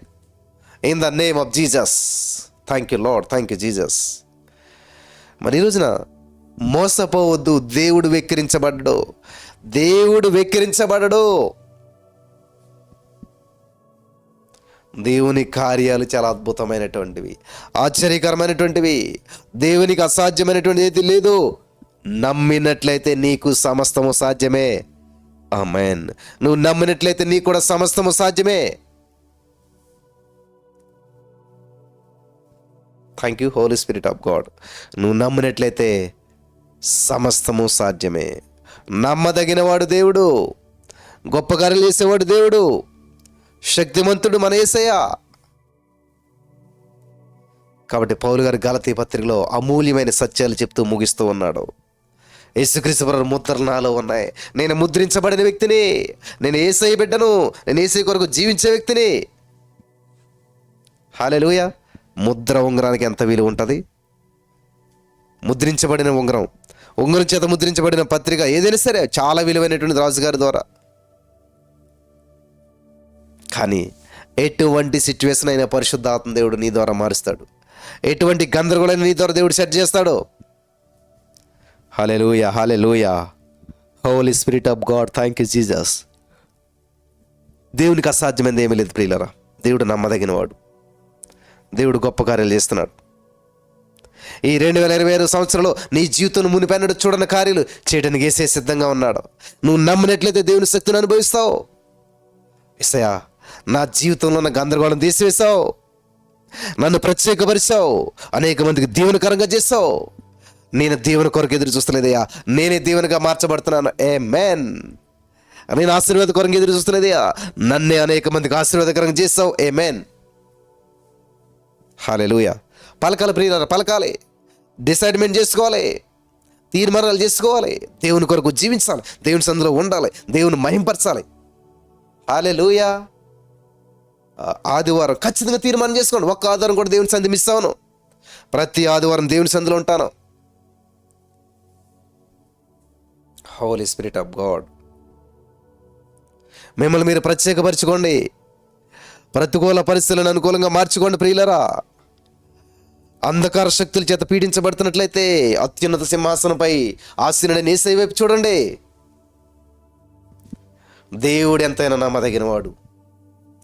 In the name of Jesus, thank you lord, thank you Jesus. మరి ఈ రోజున మోసపోవద్దు. దేవుడు వెక్కిరించబడ్డాడు, దేవుడు వెక్కిరించబడడు. దేవుని కార్యాలు చాలా అద్భుతమైనటువంటివి, ఆశ్చర్యకరమైనటువంటివి. దేవునికి అసాధ్యమైనటువంటిది ఏది లేదు. నమ్మినట్లయితే నీకు సమస్తము సాధ్యమే, ఆమేన్. నువ్వు నమ్మినట్లయితే నీకు కూడా సమస్తము సాధ్యమే. Thank you holy spirit of God. నువ్వు నమ్మినట్లయితే సమస్తము సాధ్యమే. నమ్మదగిన వాడు దేవుడు, గొప్ప కార్యాలు చేసేవాడు దేవుడు, శక్తిమంతుడు మన యేసయ్య. కాబట్టి పౌలు గారి గలతీ పత్రికలో అమూల్యమైన సత్యాలు చెప్తూ ముగిస్తూ ఉన్నాడు. యేసుక్రీస్తు ప్రభువు ముద్రలు నాలో ఉన్నాయి, నేను ముద్రించబడిన వ్యక్తిని, నేను యేసయ్య బిడ్డను, నేను యేసయ్య కొరకు జీవించే వ్యక్తిని, హల్లెలూయా. ముద్ర ఉంగరానికి ఎంత విలువ ఉంటుంది? ముద్రించబడిన ఉంగరం, ఉంగరం చేత ముద్రించబడిన పత్రిక ఏదైనా సరే చాలా విలువైనటువంటి రాజుగారి ద్వారా. కానీ ఎటువంటి సిచ్యువేషన్ అయినా పరిశుద్ధాత్మ దేవుడు నీ ద్వారా మారుస్తాడు, ఎటువంటి గందరగోళాన్ని నీ ద్వారా దేవుడు సెట్ చేస్తాడు. హల్లెలూయా, హల్లెలూయా, holy spirit of God, thank you Jesus. దేవునికి అసాధ్యమైనది ఏమీ లేదు ప్రియులారా. దేవుడు నమ్మదగినవాడు, దేవుడు గొప్ప కార్యాలు చేస్తున్నాడు. ఈ 2026 సంవత్సరంలో నీ జీవితం మునిపెన్నడు చూడని కార్యాలు చేయడానికి యేసే సిద్ధంగా ఉన్నాడు. నువ్వు నమ్మినట్లయితే దేవుని శక్తిని అనుభవిస్తావు. యేసయ్యా, నా జీవితంలో ఉన్న గందరగోళం తీసివేశావు, నన్ను ప్రత్యేకపరిచావు, అనేక మందికి దీవెనకరంగా చేస్తావు. నేను దేవుని కొరకు ఎదురు చూస్తలేదయ్యా, నేనే దేవునిగా మార్చబడుతున్నాను. ఆమేన్. నేను ఆశీర్వాద కొరకు ఎదురు చూస్తలేదయ్యా, నన్నే అనేక మందికి ఆశీర్వాదకరంగా చేస్తావు. ఆమేన్. హల్లెలూయా. పలకాలి ప్రియులారా, పలకాలి. డిసైడ్మెంట్ చేసుకోవాలి, తీర్మానాలు చేసుకోవాలి. దేవుని కొరకు జీవించాలి, దేవుని సందులో ఉండాలి, దేవుని మహింపరచాలి. హల్లెలూయా. ఆదివారం ఖచ్చితంగా తీర్మానం చేసుకోండి. ఒక్క ఆదివారం కూడా దేవుని సంధి మిస్ అవ్వను. ప్రతి ఆదివారం దేవుని సంధిలో ఉంటాను. హోలీ స్పిరిట్ ఆఫ్ గాడ్, మిమ్మల్ని మీరు ప్రత్యేకపరచుకోండి. ప్రతికూల పరిస్థితులను అనుకూలంగా మార్చుకోండి ప్రియులరా. అంధకార శక్తుల చేత పీడించబడుతున్నట్లయితే అత్యున్నత సింహాసనంపై ఆసీనుడైన యేసయ్య వైపు చూడండి. దేవుడు ఎంతైనా నమ్మదగిన వాడు.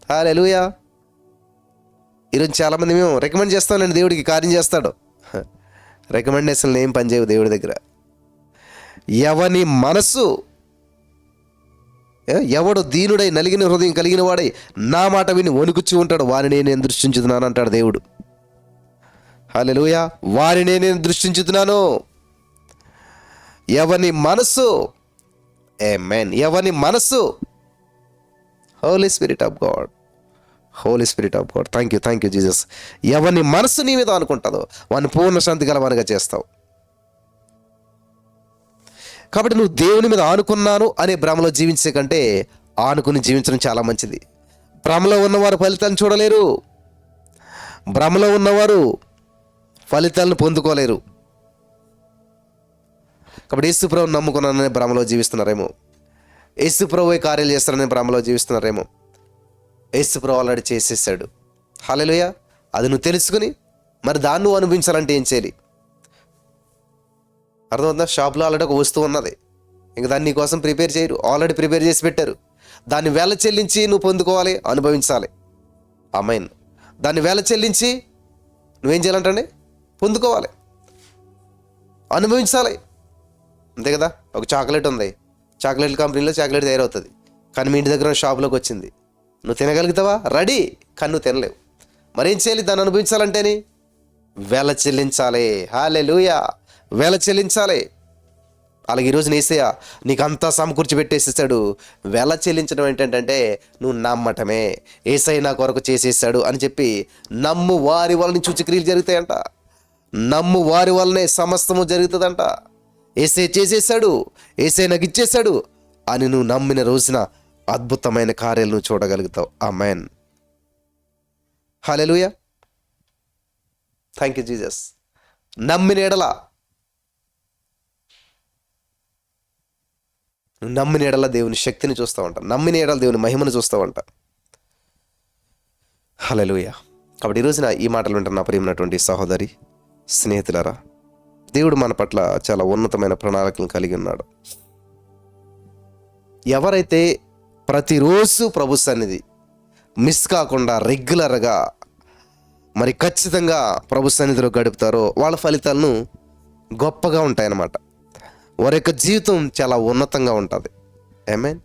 హల్లెలూయా. ఈరోజు చాలామంది మేము రికమెండ్ చేస్తామండి, దేవుడికి కార్యం చేస్తాడు. రికమెండేషన్లు ఏం పనిచేయవు దేవుడి దగ్గర. ఎవని మనస్సు, ఎవడు దీనుడై నలిగిన హృదయం కలిగిన వాడై నా మాట విని వణుకుచ్చి ఉంటాడు, వారిని నేను దృష్టించుతున్నాను అంటాడు దేవుడు. హల్లెలూయా. వారిని నేను దృష్టించుతున్నాను. ఎవని మనస్సు, ఆమేన్, ఎవని మనస్సు, holy spirit of God, holy spirit of God. Thank you Jesus. ఎవని మనస్సు నీ మీద అనుకుంటుందో వాడిని పూర్ణ శాంతి గలవానిగా చేస్తావు. కాబట్టి నువ్వు దేవుని మీద ఆనుకున్నాను అనే భ్రమలో జీవించే కంటే ఆనుకుని జీవించడం చాలా మంచిది. భ్రమలో ఉన్నవారు ఫలితాలను చూడలేరు, భ్రమలో ఉన్నవారు ఫలితాలను పొందుకోలేరు. కాబట్టి యేసుప్రభుని నమ్ముకున్నాననే భ్రమలో జీవిస్తున్నారేమో, యేసుప్రభువే కార్యాలు చేస్తారనే భ్రమలో జీవిస్తున్నారేమో. యేసుప్రభు ఆల్రెడీ చేసేసాడు. హల్లెలూయా. అది నువ్వు తెలుసుకుని మరి దాన్ని నువ్వు అనుభవించాలంటే ఏం చేయాలి? అర్థమవుతుందా? షాప్లో ఆల్రెడీ ఒక వస్తువు ఉన్నది, ఇంక దాన్ని నీ కోసం ప్రిపేర్ చేయరు, ఆల్రెడీ ప్రిపేర్ చేసి పెట్టారు. దాన్ని వేల చెల్లించి నువ్వు పొందుకోవాలి, అనుభవించాలి. ఆమేన్. దాన్ని వేల చెల్లించి నువ్వేం చేయాలంటే పొందుకోవాలి, అనుభవించాలి. అంతే కదా. ఒక చాక్లెట్ ఉంది, చాక్లెట్ కంపెనీలో చాక్లెట్ తయారవుతుంది, కానీ మీ ఇంటి దగ్గర షాప్లోకి వచ్చింది. నువ్వు తినగలుగుతావా? రెడీ, కానీ నువ్వు తినలేవు. మరేం చేయాలి? దాన్ని అనుభవించాలంటేని వేల చెల్లించాలి. హల్లెలూయా. వేల చెల్లించాలి. అలాగే ఈరోజు యేసయ్య నీకు అంతా సమకూర్చి పెట్టేసేసాడు. వేల చెల్లించడం ఏంటంటే నువ్వు నమ్మటమే. యేసయ్య నా కొరకు చేసేసాడు అని చెప్పి నమ్ము వారి వలన సూచక్రియలు జరుగుతాయంట. నమ్ము వారి వల్లనే సమస్తము జరుగుతుందంట. యేసయ్య చేసేసాడు, యేసయ్య నాకు ఇచ్చేసాడు అని నువ్వు నమ్మిన రోజున అద్భుతమైన కార్యాలు నువ్వు చూడగలుగుతావు. ఆమేన్. హల్లెలూయా. Thank you Jesus. నమ్మిన ఎడల, నువ్వు నమ్మిన ఎడల దేవుని శక్తిని చూస్తావంట, నమ్మిన ఎడల దేవుని మహిమను చూస్తావంట. హల్లెలూయా. కాబట్టి ఈ రోజున ఈ మాటలు వింటున్న నా ప్రియమైనటువంటి సహోదరి స్నేహితులారా, దేవుడు మన పట్ల చాలా ఉన్నతమైన ప్రణాళికలను కలిగి ఉన్నాడు. ఎవరైతే ప్రతిరోజు ప్రభు సన్నిధి మిస్ కాకుండా రెగ్యులర్గా మరి ఖచ్చితంగా ప్రభు సన్నిధిలో గడుపుతారో వాళ్ళ ఫలితాలను గొప్పగా ఉంటాయన్నమాట. వారి యొక్క జీవితం చాలా ఉన్నతంగా ఉంటుంది. ఆమేన్.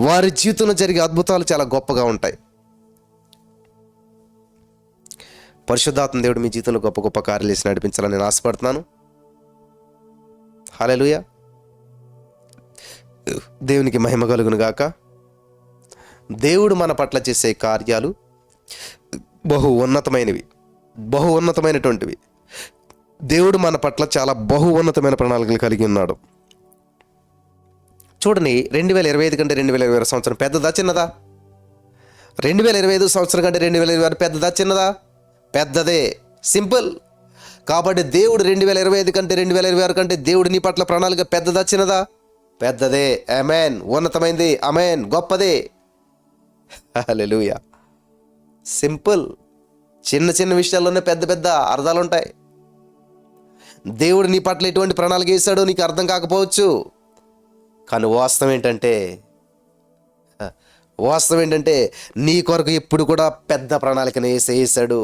వారి జీవితంలో జరిగే అద్భుతాలు చాలా గొప్పగా ఉంటాయి. పరిశుద్ధాత్మ దేవుడు మీ జీవితంలో గొప్ప గొప్ప కార్యాలు చేసి నడిపించాలని నేను ఆశపడుతున్నాను. హల్లెలూయా. దేవునికి మహిమ కలుగును గాక. దేవుడు మన పట్ల చేసే కార్యాలు బహు ఉన్నతమైనవి, బహు ఉన్నతమైనటువంటివి. దేవుడు మన పట్ల చాలా బహు ఉన్నతమైన ప్రణాళికలు కలిగి ఉన్నాడు. చూడండి, 2025 కంటే 2026 సంవత్సరం పెద్దదా చిన్నదా? 2025 సంవత్సరం కంటే 2026 పెద్దదా చిన్నదా? పెద్దదే. సింపుల్. కాబట్టి దేవుడు 2025 కంటే 2026 కంటే దేవుడు నీ పట్ల ప్రణాళిక పెద్దదా చిన్నదా? పెద్దదే. ఆమేన్. ఉన్నతమైంది. ఆమేన్. గొప్పదే. హల్లెలూయా. సింపుల్. చిన్న చిన్న విషయాల్లోనే పెద్ద పెద్ద అర్థాలు ఉంటాయి. దేవుడు నీ పట్ల ఎటువంటి ప్రణాళిక వేశాడో నీకు అర్థం కాకపోవచ్చు, కానీ వాస్తవం ఏంటంటే వాస్తవం ఏంటంటే నీ కొరకు ఎప్పుడు కూడా పెద్ద ప్రణాళికను వేసాడు,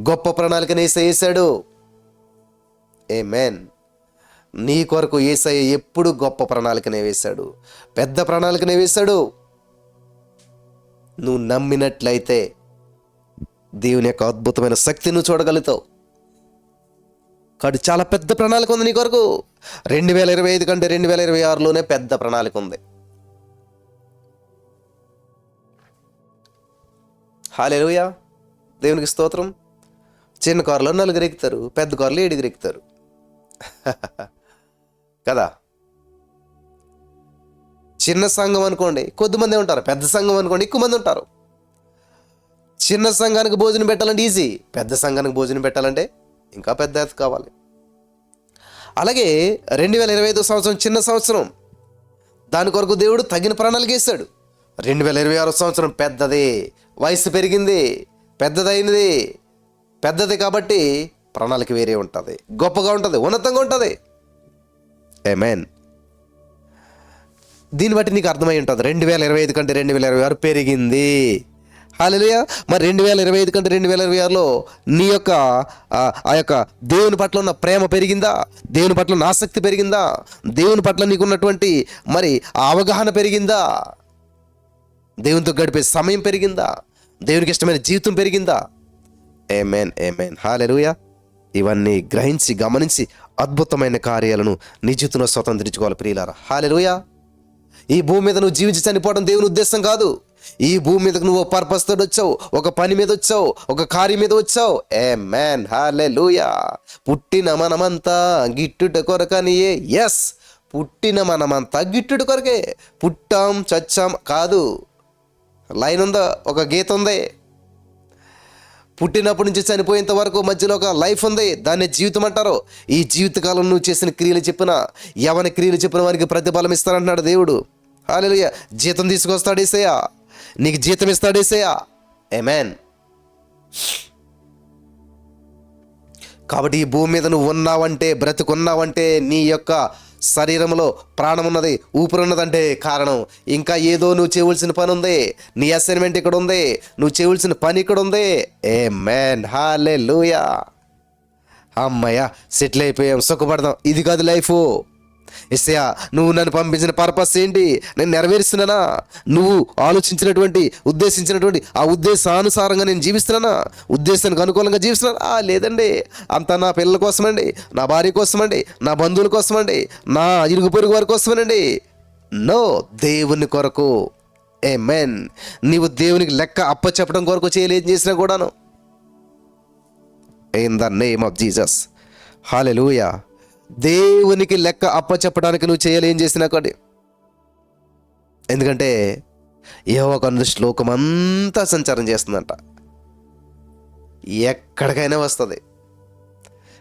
గొప్ప ప్రణాళికను వేసాడు. ఆమేన్. నీ కొరకు యేసయ్య ఎప్పుడు గొప్ప ప్రణాళికనే వేశాడు, పెద్ద ప్రణాళికనే వేశాడు. నువ్వు నమ్మినట్లయితే దేవుని యొక్క అద్భుతమైన శక్తి నువ్వు చూడగలుగుతావు. కాబట్టి చాలా పెద్ద ప్రణాళిక ఉంది నీ కొరకు. 2025 కంటే 2026లోనే పెద్ద ప్రణాళిక ఉంది. హల్లెలూయా, దేవునికి స్తోత్రం. చిన్న కారులో 4 ఎక్కుతారు, పెద్ద కారులో 7 ఎక్కుతారు కదా. చిన్న సంఘం అనుకోండి కొద్దిమంది ఉంటారు, పెద్ద సంఘం అనుకోండి ఎక్కువ మంది ఉంటారు. చిన్న సంఘానికి భోజనం పెట్టాలంటే ఈజీ, పెద్ద సంఘానికి భోజనం పెట్టాలంటే ఇంకా పెద్ద ఎత్తు కావాలి. అలాగే 2025 సంవత్సరం చిన్న సంవత్సరం, దాని కొరకు దేవుడు తగిన ప్రణాళిక వేశాడు. 2026 సంవత్సరం పెద్దది, వయసు పెరిగింది, పెద్దదైనది, పెద్దది కాబట్టి ప్రణాళిక వేరే ఉంటుంది, గొప్పగా ఉంటుంది, ఉన్నతంగా ఉంటుంది. ఆమేన్. దీన్ని బట్టి నీకు అర్థమై ఉంటుంది 2025 కంటే 2026 పెరిగింది. హల్లెలూయా. మరి 2025 కంటే 2026లో నీ యొక్క ఆ యొక్క దేవుని పట్ల ఉన్న ప్రేమ పెరిగిందా? దేవుని పట్ల ఉన్న ఆసక్తి పెరిగిందా? దేవుని పట్ల నీకున్నటువంటి మరి ఆ అవగాహన పెరిగిందా? దేవునితో గడిపే సమయం పెరిగిందా? దేవునికి ఇష్టమైన జీవితం పెరిగిందా? ఆమేన్, ఆమేన్, హల్లెలూయా. ఇవన్నీ గ్రహించి గమనించి అద్భుతమైన కార్యాలను నీ జీవితంలో స్వతంత్రించుకోవాలి ప్రియులారా. హల్లెలూయా. ఈ భూమి మీద నువ్వు జీవించి చనిపోవడం దేవుని ఉద్దేశం కాదు. ఈ భూమి మీదకు నువ్వు పర్పస్ తోటి వచ్చావు, ఒక పని మీద వచ్చావు, ఒక కార్యం మీద వచ్చావు. ఆమేన్, హల్లెలూయా. పుట్టిన మనమంతా గిట్టుట కొరకనియే. ఎస్, పుట్టిన మనమంతా గిట్టుట కొరకే. పుట్టాం చచ్చాం కాదు. లైన్ ఉందా? ఒక గీత ఉంది. పుట్టినప్పటి నుంచి చనిపోయేంత వరకు మధ్యలో ఒక లైఫ్ ఉంది, దాన్ని జీవితం అంటారు. ఈ జీవితకాలం నువ్వు చేసిన క్రియలు చెప్పిన, ఎవరి క్రియలు చెప్పిన వారికి ప్రతిఫలం ఇస్తానంటున్నాడు దేవుడు. హల్లెలూయా. జీతం తీసుకొస్తాడు యేసయ్య, నీకు జీతం ఇస్తాడు యేసయ్య. ఆమేన్. కాబట్టి ఈ భూమి మీద నువ్వు ఉన్నావంటే, బ్రతుకున్నావంటే, నీ యొక్క శరీరంలో ప్రాణం ఉన్నది, ఊపిరి ఉన్నదంటే కారణం ఇంకా ఏదో నువ్వు చేయవలసిన పని ఉంది. నీ అసైన్మెంట్ ఇక్కడ ఉంది, నువ్వు చేయవలసిన పని ఇక్కడ ఉంది. ఆమేన్, హల్లెలూయా. అమ్మయ్య, సెటిల్ అయిపోయాం, సుఖపడదాం. ఇది కాదు లైఫ్. యేసయ్యా, నువ్వు నన్ను పంపించిన పర్పస్ ఏంటి? నేను నెరవేరుస్తున్నానా? నువ్వు ఆలోచించినటువంటి, ఉద్దేశించినటువంటి ఆ ఉద్దేశానుసారంగా నేను జీవిస్తున్నానా? ఉద్దేశానికి అనుకూలంగా జీవిస్తున్నానా? లేదండి, అంతా నా పిల్లల కోసమండి, నా భార్య కోసమండి, నా బంధువుల కోసమండి, నా ఇరుగు పొరుగు వారి కోసమేనండి. నో, దేవుని కొరకు. ఆమేన్. నీవు దేవునికి లెక్క అప్పచెప్పడం కొరకు చేయలేం చేసినా కూడాను. In the name of Jesus. హల్లెలూయా. దేవునికి లెక్క అప్పచెప్పడానికి నువ్వు చేయలేం చేసినా కానీ. ఎందుకంటే యెహోవా కన్ను శ్లోకమంతా సంచారం చేస్తుందంట, ఎక్కడికైనా వస్తుంది.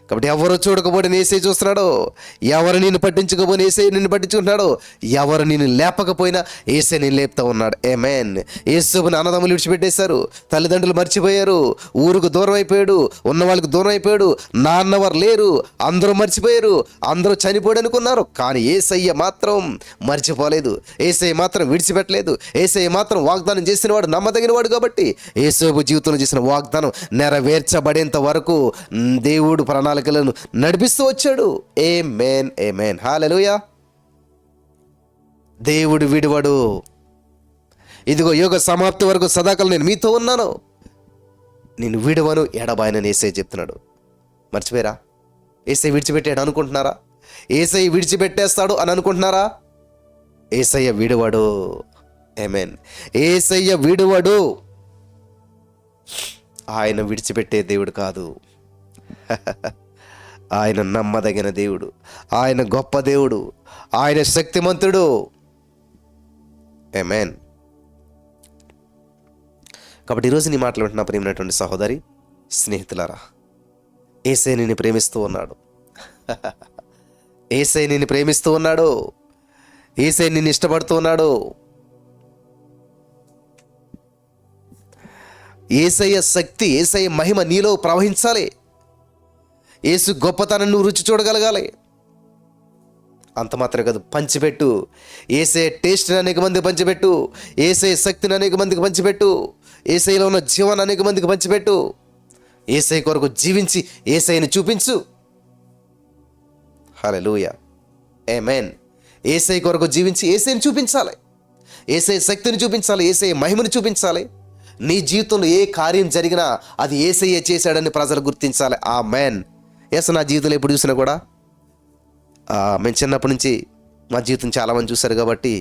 కాబట్టి ఎవరు చూడకపోతే యేసే చూస్తున్నాడు, ఎవరు నిన్ను పట్టించుకోపోయినా యేసే నిన్ను పట్టించుకుంటున్నాడు, ఎవరు నిన్ను లేపకపోయినా యేసే నిన్ను లేపుతా ఉన్నాడు. ఆమేన్. యేసుని అన్నదమ్ములు విడిచిపెట్టేశారు, తల్లిదండ్రులు మర్చిపోయారు, ఊరుకు దూరం అయిపోయాడు, ఉన్న వాళ్ళకి దూరం అయిపోయాడు, నాన్నవారు లేరు, అందరూ మర్చిపోయారు, అందరూ చనిపోయాడు అనుకున్నారు. కానీ యేసయ్య మాత్రం మర్చిపోలేదు, యేసయ్య మాత్రం విడిచిపెట్టలేదు. యేసయ్య మాత్రం వాగ్దానం చేసిన వాడు, నమ్మదగిన వాడు. కాబట్టి యేసోబు జీవితంలో చేసిన వాగ్దానం నెరవేర్చబడేంత వరకు దేవుడు ప్రణాళికలను నడిపిస్తూ వచ్చాడు. ఆమేన్, ఆమేన్, హల్లెలూయా. దేవుడు విడువడు. ఇదిగో యుగ సమాప్తి వరకు సదాకాలం నేను మీతో ఉన్నాను, నేను విడువను, ఎడబాయనని యేసయ్య చెప్తున్నాడు. మర్చిపోయారా? యేసయ్య విడిచిపెట్టాడు అనుకుంటున్నారా? యేసయ్య విడిచిపెట్టేస్తాడు అని అనుకుంటున్నారా? యేసయ్య విడువడు. ఆమేన్. యేసయ్య విడువడు. ఆయన విడిచిపెట్టే దేవుడు కాదు. ఆయన నమ్మదగిన దేవుడు, ఆయన గొప్ప దేవుడు, ఆయన శక్తిమంతుడు. ఆమేన్. కాబట్టి ఈరోజు నీ మాటలు వింటున్న ప్రియమైనటువంటి సహోదరి, స్నేహితులారా, యేసయ్య నిన్ను ప్రేమిస్తూ ఉన్నాడు. యేసయ్య నిన్ను ప్రేమిస్తూ ఉన్నాడు. యేసయ్య నిన్ను ఇష్టపడుతూ ఉన్నాడు. యేసయ్య శక్తి, యేసయ్య మహిమ నీలో ప్రవహించాలి. యేసు గొప్పతనం నువ్వు రుచి చూడగలగాలి. అంత మాత్రమే కాదు, పంచిపెట్టు. ఏసే టేస్ట్ని అనేక మందికి పంచిపెట్టు. ఏసే శక్తిని అనేక మందికి పంచిపెట్టు. ఏసైలో ఉన్న జీవాన్ని అనేక మందికి పంచిపెట్టు. ఏసై కొరకు జీవించి ఏసైని చూపించు. హల్లెలూయా, ఆమేన్. ఏసై కొరకు జీవించి ఏసైని చూపించాలి. ఏసై శక్తిని చూపించాలి. ఏసై మహిమను చూపించాలి. నీ జీవితంలో ఏ కార్యం జరిగినా అది ఏసయ్యే చేశాడని ప్రజలు గుర్తించాలి. ఆమేన్. ఎస్, నా జీవితంలో ఎప్పుడు చూసినా కూడా మేము చిన్నప్పటి నుంచి మా జీవితం చాలామంది చూశారు కాబట్టి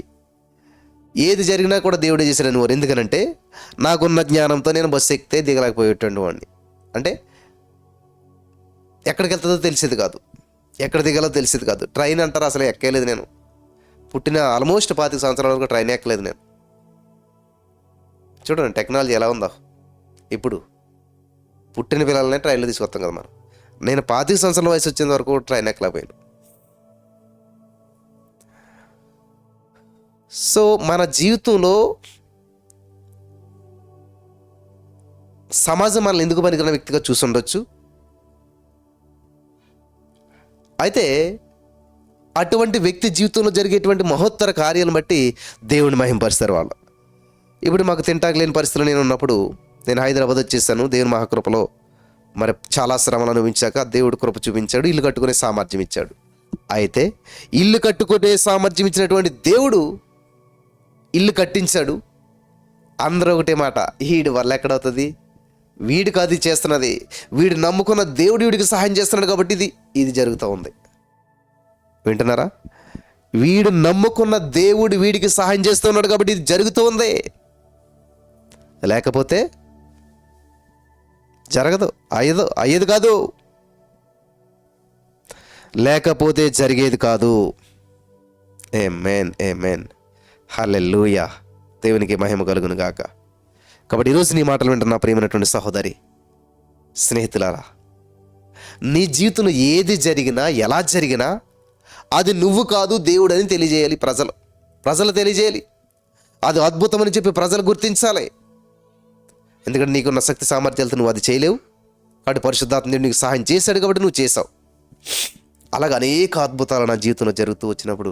ఏది జరిగినా కూడా దేవుడే చేశాడని వారు. ఎందుకనంటే నాకున్న జ్ఞానంతో నేను బస్సు ఎక్కితే దిగలేకపోయేటండి వాడిని. అంటే ఎక్కడికి వెళ్తుందో తెలిసేది కాదు, ఎక్కడ దిగాలో తెలిసేది కాదు. ట్రైన్ అంటారు అసలు ఎక్కలేదు. నేను పుట్టిన ఆల్మోస్ట్ 25 సంవత్సరాల వరకు ట్రైన్ ఎక్కలేదు నేను. చూడండి టెక్నాలజీ ఎలా ఉందో. ఇప్పుడు పుట్టిన పిల్లలనే ట్రైన్లో తీసుకొస్తాం కదా మనం. నేను 25 సంవత్సరాల వయసు వచ్చేంత వరకు ట్రైన్ ఎక్కలేకపోయాను. సో మన జీవితంలో సమాజం మనల్ని ఎందుకు పనికిరాని వ్యక్తిగా చూసి ఉండొచ్చు. అయితే అటువంటి వ్యక్తి జీవితంలో జరిగేటువంటి మహోత్తర కార్యాలను బట్టి దేవుని మహింపరుస్తారు వాళ్ళు. ఇప్పుడు మాకు తింటాక లేని పరిస్థితుల్లో నేను ఉన్నప్పుడు నేను హైదరాబాద్ వచ్చేసాను. దేవుని మహాకృపలో మరి చాలా శ్రమలు అనుభవించాక దేవుడు కృప చూపించాడు, ఇల్లు కట్టుకునే సామర్థ్యం ఇచ్చాడు. అయితే ఇల్లు కట్టుకునే సామర్థ్యం ఇచ్చినటువంటి దేవుడు ఇల్లు కట్టించాడు. అందరూ ఒకటే మాట, వీడి వల్ల ఎక్కడవుతుంది, వీడికి అది చేస్తున్నది, వీడు నమ్ముకున్న దేవుడు వీడికి సహాయం చేస్తున్నాడు కాబట్టి ఇది జరుగుతూ ఉంది. వింటున్నారా? వీడు నమ్ముకున్న దేవుడు వీడికి సహాయం చేస్తున్నాడు కాబట్టి ఇది జరుగుతూ ఉంది. లేకపోతే జరగదు, అయ్యేది కాదు, లేకపోతే జరిగేది కాదు. ఆమేన్, ఆమేన్, హల్లెలూయా. దేవునికి మహిమ కలుగును గాక. కాబట్టి ఈరోజు నీ మాటలు వింటున్న ప్రియమైనటువంటి సహోదరి, స్నేహితులారా, నీ జీవితంలో ఏది జరిగినా ఎలా జరిగినా అది నువ్వు కాదు దేవుడు అని తెలియజేయాలి. ప్రజలు తెలియజేయాలి. అది అద్భుతమని చెప్పి ప్రజలు గుర్తించాలి. ఎందుకంటే నీకున్న శక్తి సామర్థ్యాలతో నువ్వు అది చేయలేవు కాబట్టి పరిశుద్ధాత్మ దేవుడు నీకు సహాయం చేశాడు కాబట్టి నువ్వు చేసావు. అలాగే అనేక అద్భుతాలు నా జీవితంలో జరుగుతూ వచ్చినప్పుడు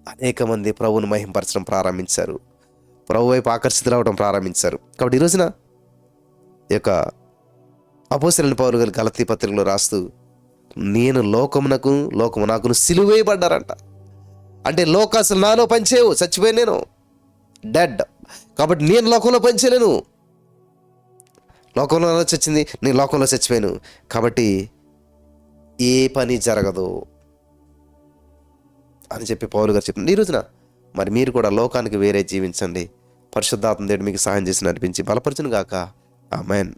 అనేక మంది ప్రభువును మహింపరచడం ప్రారంభించారు, ప్రభు వైపు ఆకర్షితులు అవ్వడం ప్రారంభించారు. కాబట్టి ఈ రోజున ఈ యొక్క అపోస్తలుడైన పౌలు గారు గలతీ పత్రికలో రాస్తూ, నేను లోకము నాకును సిలువేయబడ్డారంట. అంటే లోక అసలు నాలో పనిచేయవు, చచ్చిపోయాను, నేను డెడ్. కాబట్టి నేను లోకంలో పనిచేయలేను. లోకంలో చచ్చింది, నేను లోకంలో చచ్చిపోయాను కాబట్టి ఏ పని జరగదు అని చెప్పి పౌలు గారు చెప్పింది. ఈ రోజున మరి మీరు కూడా లోకానికి వేరే జీవించండి. పరిశుద్ధాత్మ దేవుడు మీకు సహాయం చేసి నడిపించి బలపరచును గాక. ఆమేన్.